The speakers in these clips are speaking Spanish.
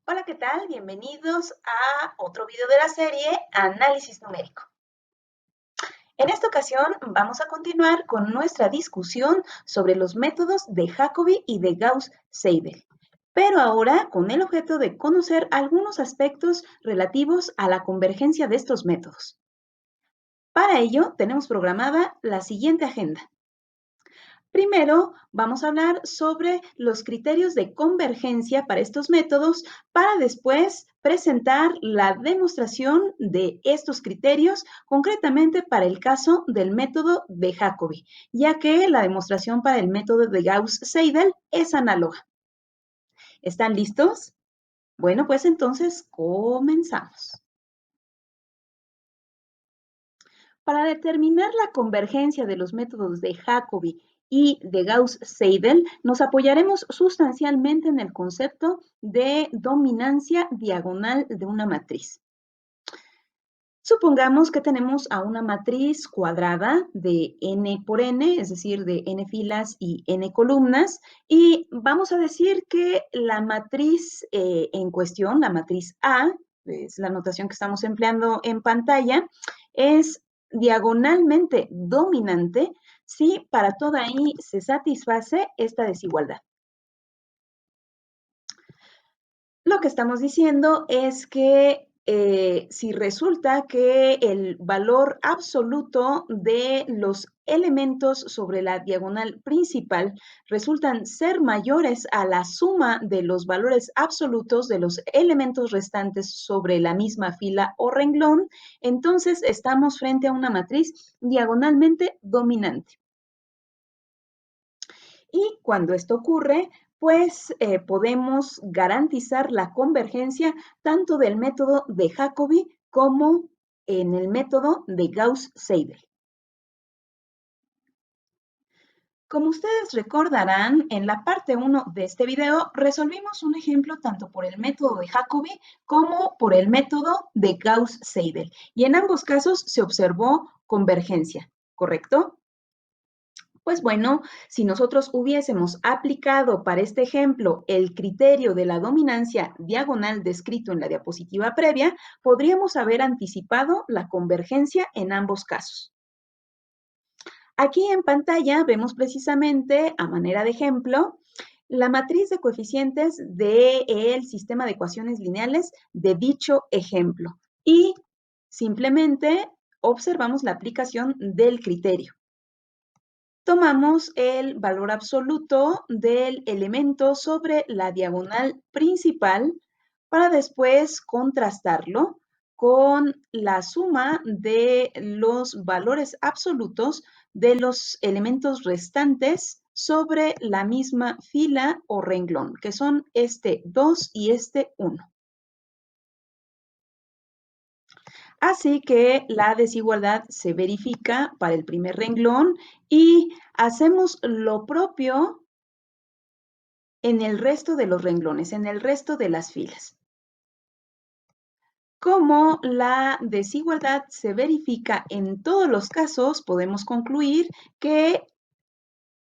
Hola, ¿qué tal? Bienvenidos a otro video de la serie Análisis Numérico. En esta ocasión vamos a continuar con nuestra discusión sobre los métodos de Jacobi y de Gauss-Seidel, pero ahora con el objeto de conocer algunos aspectos relativos a la convergencia de estos métodos. Para ello tenemos programada la siguiente agenda. Primero, vamos a hablar sobre los criterios de convergencia para estos métodos para después presentar la demostración de estos criterios, concretamente para el caso del método de Jacobi, ya que la demostración para el método de Gauss-Seidel es análoga. ¿Están listos? Bueno, pues entonces comenzamos. Para determinar la convergencia de los métodos de Jacobi y de Gauss-Seidel, nos apoyaremos sustancialmente en el concepto de dominancia diagonal de una matriz. Supongamos que tenemos a una matriz cuadrada de n por n, es decir, de n filas y n columnas, y vamos a decir que la matriz en cuestión, la matriz A, es la notación que estamos empleando en pantalla, es diagonalmente dominante si para toda i se satisface esta desigualdad. Lo que estamos diciendo es que si resulta que el valor absoluto de los elementos sobre la diagonal principal resultan ser mayores a la suma de los valores absolutos de los elementos restantes sobre la misma fila o renglón, entonces estamos frente a una matriz diagonalmente dominante. Y cuando esto ocurre, pues podemos garantizar la convergencia tanto del método de Jacobi como en el método de Gauss-Seidel. Como ustedes recordarán, en la parte 1 de este video resolvimos un ejemplo tanto por el método de Jacobi como por el método de Gauss-Seidel. Y en ambos casos se observó convergencia, ¿correcto? Pues bueno, si nosotros hubiésemos aplicado para este ejemplo el criterio de la dominancia diagonal descrito en la diapositiva previa, podríamos haber anticipado la convergencia en ambos casos. Aquí en pantalla vemos precisamente, a manera de ejemplo, la matriz de coeficientes del sistema de ecuaciones lineales de dicho ejemplo. Y simplemente observamos la aplicación del criterio. Tomamos el valor absoluto del elemento sobre la diagonal principal para después contrastarlo con la suma de los valores absolutos de los elementos restantes sobre la misma fila o renglón, que son este 2 y este 1. Así que la desigualdad se verifica para el primer renglón y hacemos lo propio en el resto de los renglones, en el resto de las filas. Como la desigualdad se verifica en todos los casos, podemos concluir que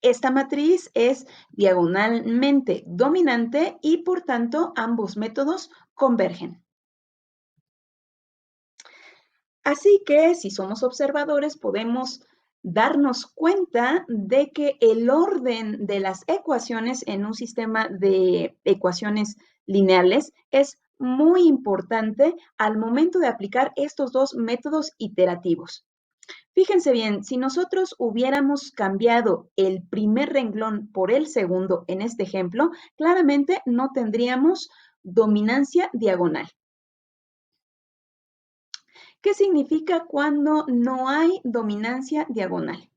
esta matriz es diagonalmente dominante y por tanto ambos métodos convergen. Así que si somos observadores podemos darnos cuenta de que el orden de las ecuaciones en un sistema de ecuaciones lineales es muy importante al momento de aplicar estos dos métodos iterativos. Fíjense bien, si nosotros hubiéramos cambiado el primer renglón por el segundo en este ejemplo, claramente no tendríamos dominancia diagonal. ¿Qué significa cuando no hay dominancia diagonal?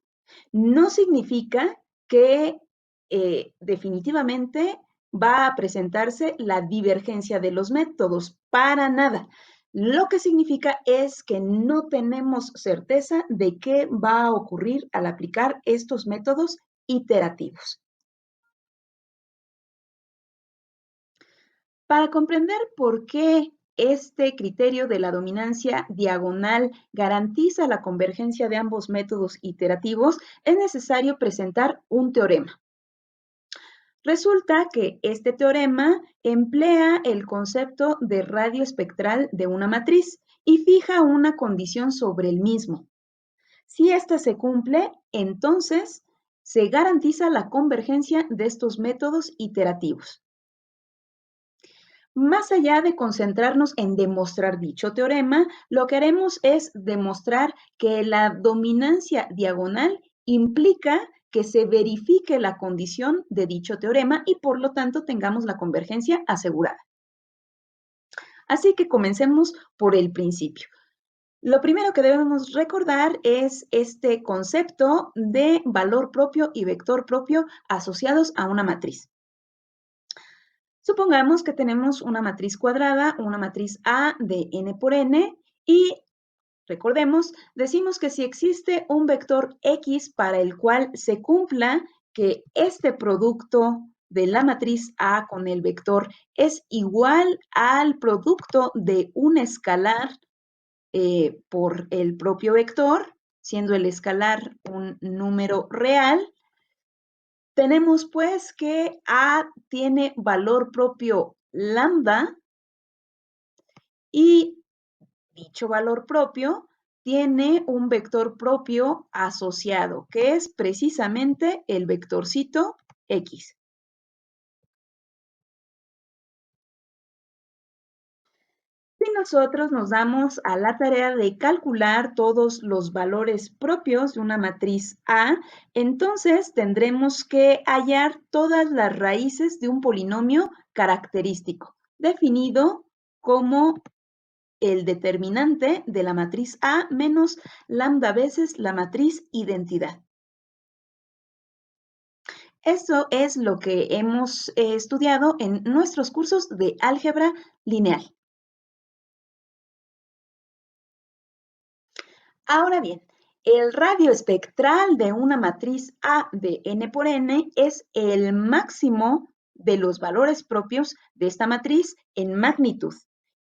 No significa que definitivamente va a presentarse la divergencia de los métodos, para nada. Lo que significa es que no tenemos certeza de qué va a ocurrir al aplicar estos métodos iterativos. Para comprender por qué este criterio de la dominancia diagonal garantiza la convergencia de ambos métodos iterativos, es necesario presentar un teorema. Resulta que este teorema emplea el concepto de radio espectral de una matriz y fija una condición sobre el mismo. Si ésta se cumple, entonces se garantiza la convergencia de estos métodos iterativos. Más allá de concentrarnos en demostrar dicho teorema, lo que haremos es demostrar que la dominancia diagonal implica que se verifique la condición de dicho teorema y por lo tanto tengamos la convergencia asegurada. Así que comencemos por el principio. Lo primero que debemos recordar es este concepto de valor propio y vector propio asociados a una matriz. Supongamos que tenemos una matriz cuadrada, una matriz A de n por n, y recordemos, decimos que si existe un vector X para el cual se cumpla que este producto de la matriz A con el vector es igual al producto de un escalar por el propio vector, siendo el escalar un número real, tenemos pues que A tiene valor propio lambda y dicho valor propio tiene un vector propio asociado, que es precisamente el vectorcito X. Si nosotros nos damos a la tarea de calcular todos los valores propios de una matriz A, entonces tendremos que hallar todas las raíces de un polinomio característico, definido como el determinante de la matriz A menos lambda veces la matriz identidad. Eso es lo que hemos estudiado en nuestros cursos de álgebra lineal. Ahora bien, el radio espectral de una matriz A de n por n es el máximo de los valores propios de esta matriz en magnitud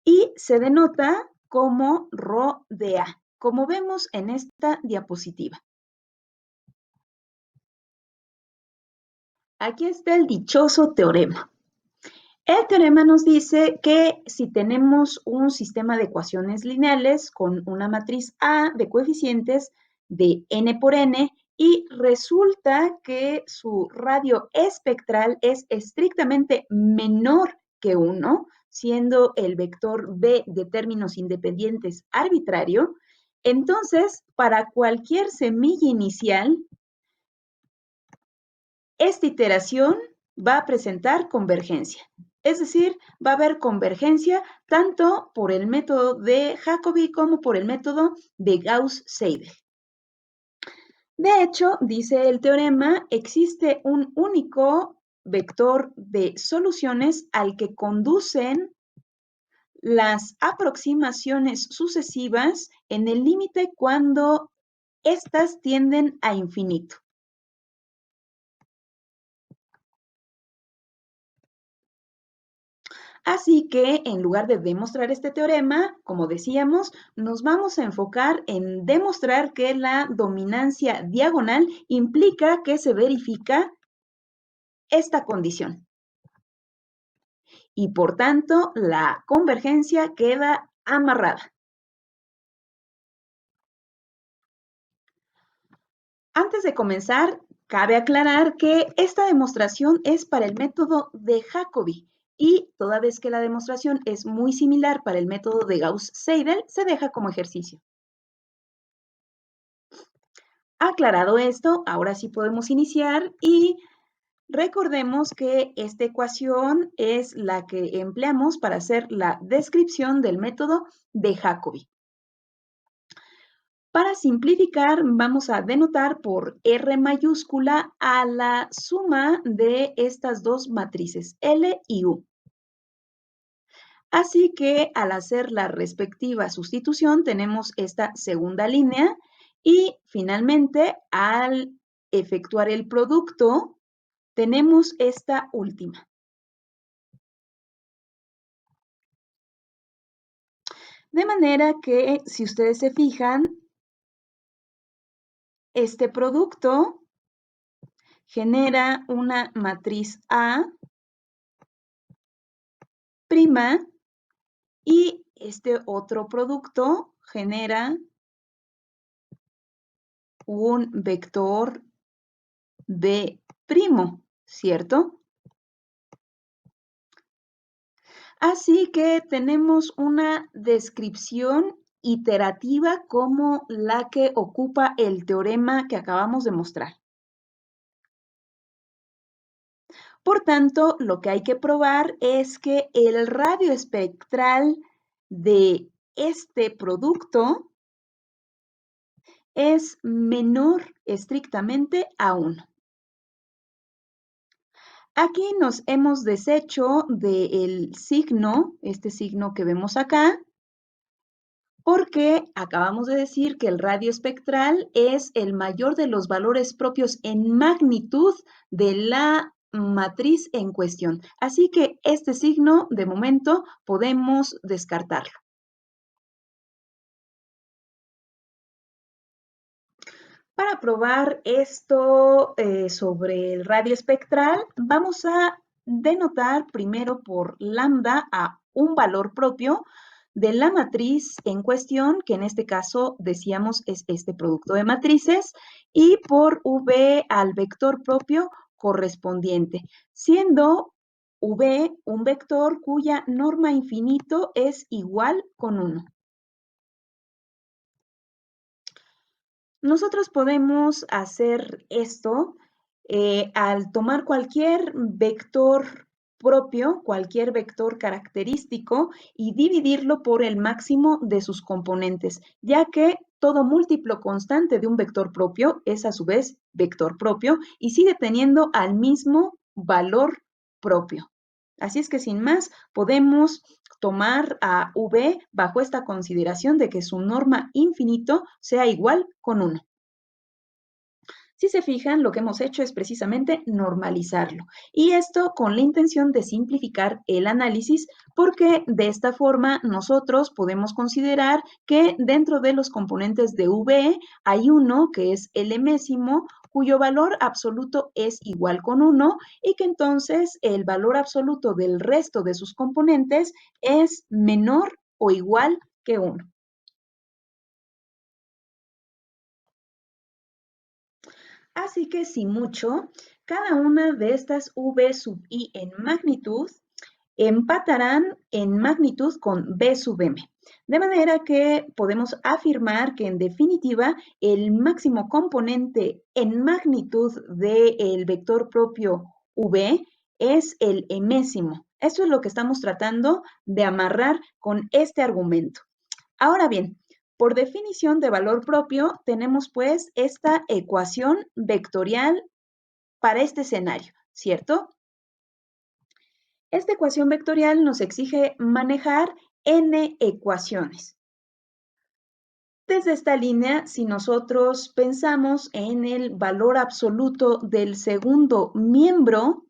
y se denota como ρ de A, como vemos en esta diapositiva. Aquí está el dichoso teorema. El teorema nos dice que si tenemos un sistema de ecuaciones lineales con una matriz A de coeficientes de n por n y resulta que su radio espectral es estrictamente menor que 1, siendo el vector B de términos independientes arbitrario, entonces para cualquier semilla inicial, esta iteración va a presentar convergencia. Es decir, va a haber convergencia tanto por el método de Jacobi como por el método de Gauss-Seidel. De hecho, dice el teorema, existe un único vector de soluciones al que conducen las aproximaciones sucesivas en el límite cuando éstas tienden a infinito. Así que en lugar de demostrar este teorema, como decíamos, nos vamos a enfocar en demostrar que la dominancia diagonal implica que se verifica esta condición. Y por tanto, la convergencia queda amarrada. Antes de comenzar, cabe aclarar que esta demostración es para el método de Jacobi y toda vez que la demostración es muy similar para el método de Gauss-Seidel, se deja como ejercicio. Aclarado esto, ahora sí podemos iniciar y recordemos que esta ecuación es la que empleamos para hacer la descripción del método de Jacobi. Para simplificar, vamos a denotar por R mayúscula a la suma de estas dos matrices, L y U. Así que al hacer la respectiva sustitución, tenemos esta segunda línea y finalmente al efectuar el producto, tenemos esta última. De manera que si ustedes se fijan, este producto genera una matriz A prima y este otro producto genera un vector B primo, ¿cierto? Así que tenemos una descripción iterativa como la que ocupa el teorema que acabamos de mostrar. Por tanto, lo que hay que probar es que el radio espectral de este producto es menor estrictamente a 1. Aquí nos hemos deshecho del signo, este signo que vemos acá, porque acabamos de decir que el radio espectral es el mayor de los valores propios en magnitud de la matriz en cuestión. Así que este signo, de momento, podemos descartarlo. Para probar esto sobre el radio espectral, vamos a denotar primero por lambda a un valor propio de la matriz en cuestión, que en este caso decíamos es este producto de matrices, y por v al vector propio correspondiente, siendo v un vector cuya norma infinito es igual con 1. Nosotros podemos hacer esto al tomar cualquier vector propio, cualquier vector característico y dividirlo por el máximo de sus componentes, ya que todo múltiplo constante de un vector propio es a su vez vector propio y sigue teniendo al mismo valor propio. Así es que sin más, podemos tomar a V bajo esta consideración de que su norma infinito sea igual con 1. Si se fijan, lo que hemos hecho es precisamente normalizarlo. Y esto con la intención de simplificar el análisis, porque de esta forma nosotros podemos considerar que dentro de los componentes de V hay uno que es el enésimo, cuyo valor absoluto es igual con 1 y que entonces el valor absoluto del resto de sus componentes es menor o igual que 1. Así que sin mucho, cada una de estas V sub I en magnitud empatarán en magnitud con B sub M. De manera que podemos afirmar que en definitiva el máximo componente en magnitud del vector propio V es el enésimo. Eso es lo que estamos tratando de amarrar con este argumento. Ahora bien, por definición de valor propio, tenemos pues esta ecuación vectorial para este escenario, ¿cierto? Esta ecuación vectorial nos exige manejar n ecuaciones. Desde esta línea, si nosotros pensamos en el valor absoluto del segundo miembro,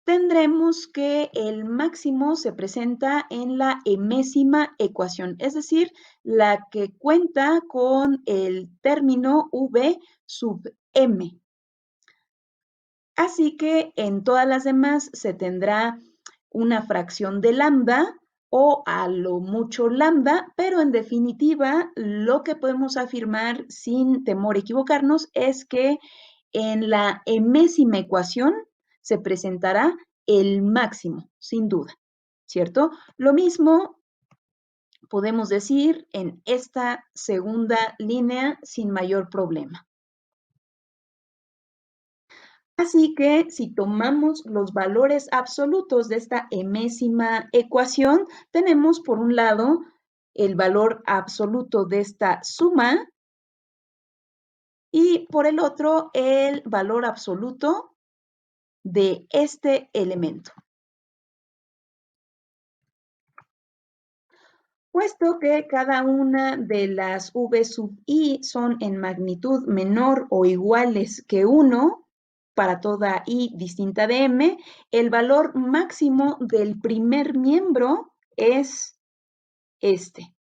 tendremos que el máximo se presenta en la enésima ecuación, es decir, la que cuenta con el término v sub m. Así que en todas las demás se tendrá una fracción de lambda o a lo mucho lambda, pero en definitiva lo que podemos afirmar sin temor a equivocarnos es que en la enésima ecuación se presentará el máximo, sin duda, ¿cierto? Lo mismo podemos decir en esta segunda línea sin mayor problema. Así que si tomamos los valores absolutos de esta enésima ecuación, tenemos por un lado el valor absoluto de esta suma y por el otro el valor absoluto de este elemento. Puesto que cada una de las v sub i son en magnitud menor o iguales que 1, para toda i distinta de m, el valor máximo del primer miembro es este.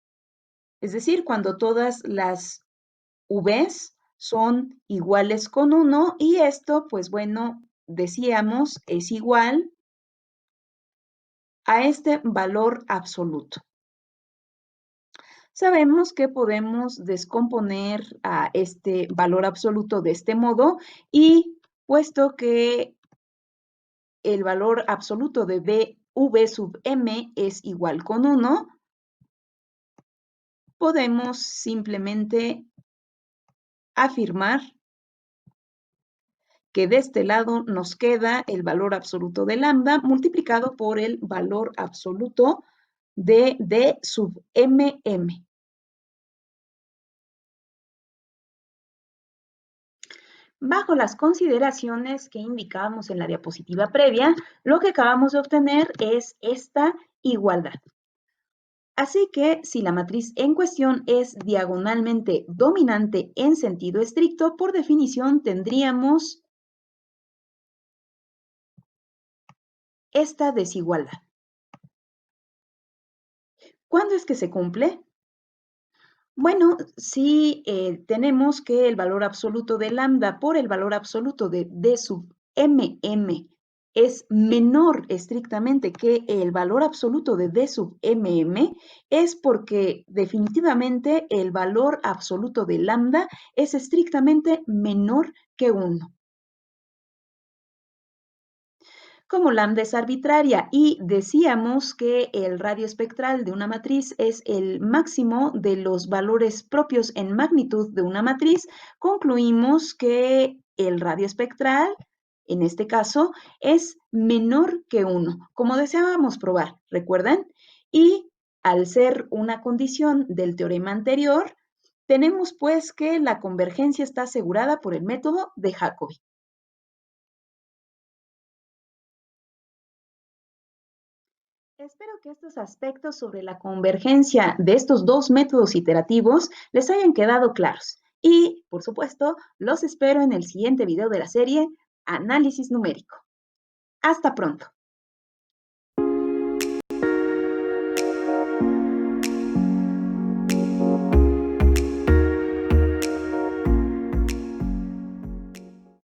Es decir, cuando todas las v's son iguales con 1 y esto, pues bueno, decíamos, es igual a este valor absoluto. Sabemos que podemos descomponer a este valor absoluto de este modo y puesto que el valor absoluto de v sub m es igual con 1, podemos simplemente afirmar que de este lado nos queda el valor absoluto de lambda multiplicado por el valor absoluto de d sub mm. Bajo las consideraciones que indicábamos en la diapositiva previa, lo que acabamos de obtener es esta igualdad. Así que si la matriz en cuestión es diagonalmente dominante en sentido estricto, por definición tendríamos esta desigualdad. ¿Cuándo es que se cumple? Bueno, si tenemos que el valor absoluto de lambda por el valor absoluto de d sub mm es menor estrictamente que el valor absoluto de d sub mm, es porque definitivamente el valor absoluto de lambda es estrictamente menor que 1. Como lambda es arbitraria y decíamos que el radio espectral de una matriz es el máximo de los valores propios en magnitud de una matriz, concluimos que el radio espectral, en este caso, es menor que 1, como deseábamos probar, ¿recuerdan? Y al ser una condición del teorema anterior, tenemos pues que la convergencia está asegurada por el método de Jacobi. Espero que estos aspectos sobre la convergencia de estos dos métodos iterativos les hayan quedado claros. Y, por supuesto, los espero en el siguiente video de la serie Análisis numérico. Hasta pronto.